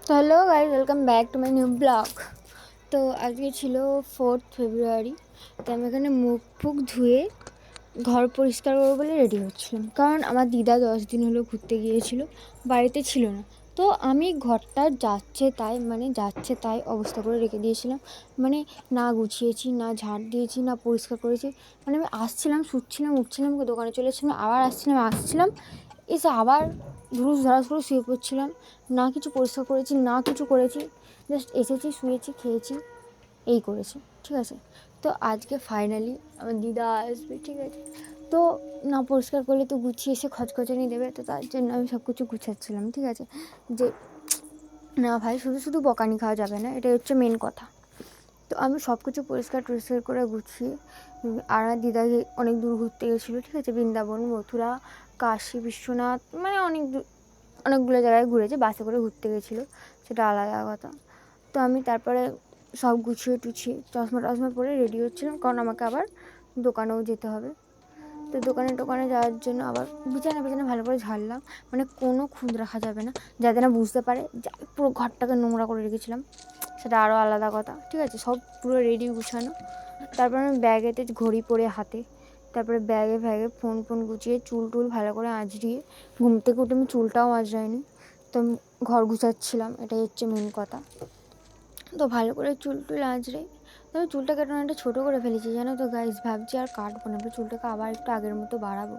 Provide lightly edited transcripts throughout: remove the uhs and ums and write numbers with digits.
তো hello guys, welcome back to my new blog. তো আজকে ছিল 4th ফেব্রুয়ারি। তো আমি এখানে মুখ ফুক ধুয়ে ঘর পরিষ্কার করবো বলে রেডি হচ্ছিলাম, কারণ আমার দিদা 10 দিন হলো ঘুরতে গিয়েছিল, বাড়িতে ছিল না। তো আমি ঘরটা যাচ্ছে তাই অবস্থা করে রেখে দিয়েছিলাম। মানে না গুছিয়েছি, না ঝাড় দিয়েছি, না পরিষ্কার করেছি। মানে আমি আসছিলাম, শুচ্ছিলাম, উঠছিলাম, দোকানে চলে এসেছিলাম, আবার আসছিলাম, এসে আবার ধুরুস ধারাস করে শুয়ে পড়ছিলাম। না কিছু পরিষ্কার করেছি, না কিছু করেছি, জাস্ট এসেছি, শুয়েছি, খেয়েছি, এই করেছি, ঠিক আছে। তো আজকে ফাইনালি আমার দিদা আসবে, ঠিক আছে। তো না পরিষ্কার করলে তো গুছিয়ে এসে খচখচানি দেবে, তো তার জন্য আমি সব কিছু গুছাচ্ছিলাম, ঠিক আছে। যে না ভাই, শুধু শুধু বকানি খাওয়া যাবে না, এটাই হচ্ছে মেন কথা। তো আমি সব কিছু পরিষ্কার টরিষ্কার করে গুছিয়ে, আর দিদাকে অনেক দূর ঘুরতে গেছিলো, ঠিক আছে। বৃন্দাবন, মথুরা, কাশী বিশ্বনাথ, মানে অনেকগুলো জায়গায় ঘুরেছে, বাসে করে ঘুরতে গেছিলো, সেটা আলাদা কথা। তো আমি তারপরে সব গুছিয়ে টুছিয়ে চশমা টশমা পরে রেডি হচ্ছিলাম, কারণ আমাকে আবার দোকানেও যেতে হবে। তো টোকানে যাওয়ার জন্য আবার বিছানা ভালো করে ঝাড়লাম, মানে কোনো খুঁত রাখা যাবে না, যাতে না বুঝতে পারে যে আমি পুরো ঘরটাকে নোংরা করে রেখেছিলাম, সেটা আরও আলাদা কথা, ঠিক আছে। সব পুরো রেডি গুছানো। তারপর আমি ব্যাগেতে ঘড়ি পরে হাতে, তারপরে ব্যাগে ফোন গুছিয়ে চুল টুল ভালো করে আঁচড়িয়ে, ঘুম থেকে উঠে আমি চুলটাও আঁচড়াইনি, তো আমি ঘর গুছাচ্ছিলাম, এটাই হচ্ছে মেন কথা। তো ভালো করে চুল টুল আঁচড়ে, তবে চুলটাকে অনেকটা ছোটো করে ফেলেছি, জানো তো গাইস। ভাবছি আর কাটবো না, চুলটাকে আবার একটু আগের মতো বাড়াবো।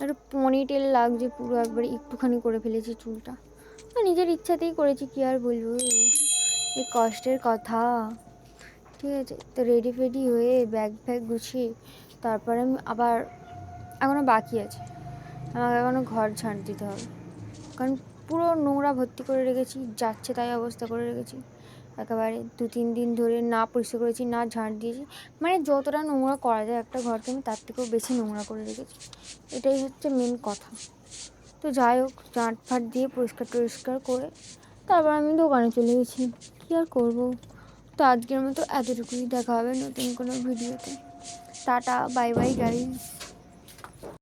একটা পনিটেল লাগছে পুরো, একবারে একটুখানি করে ফেলেছি চুলটা। তো নিজের ইচ্ছাতেই করেছি, কি আর বলবো, এই কষ্টের কথা, ঠিক আছে। তো রেডি ফেডি হয়ে ব্যাগ ফ্যাগ গুছিয়ে তারপরে আমি আবার, এখনও বাকি আছে, আমাকে এখনও ঘর ঝাঁট দিতে হবে, কারণ পুরো নোংরা ভর্তি করে রেখেছি, যাচ্ছে তাই অবস্থা করে রেখেছি একেবারে। 2-3 দিন ধরে না পরিষ্কার করেছি, না ঝাঁট দিয়েছি, মানে যতটা নোংরা করা যায় একটা ঘরকে, আমি তার থেকেও বেশি নোংরা করে রেখেছি, এটাই হচ্ছে মেন কথা। তো যাই হোক, ঝাঁট ফাট দিয়ে পরিষ্কার টরিষ্কার করে তারপর আমি দোকানে চলে গেছি, কী আর করবো। তো আজকের মতো এতটুকুই, দেখা হবে নতুন কোনো ভিডিওতে। Tata, bye bye guys.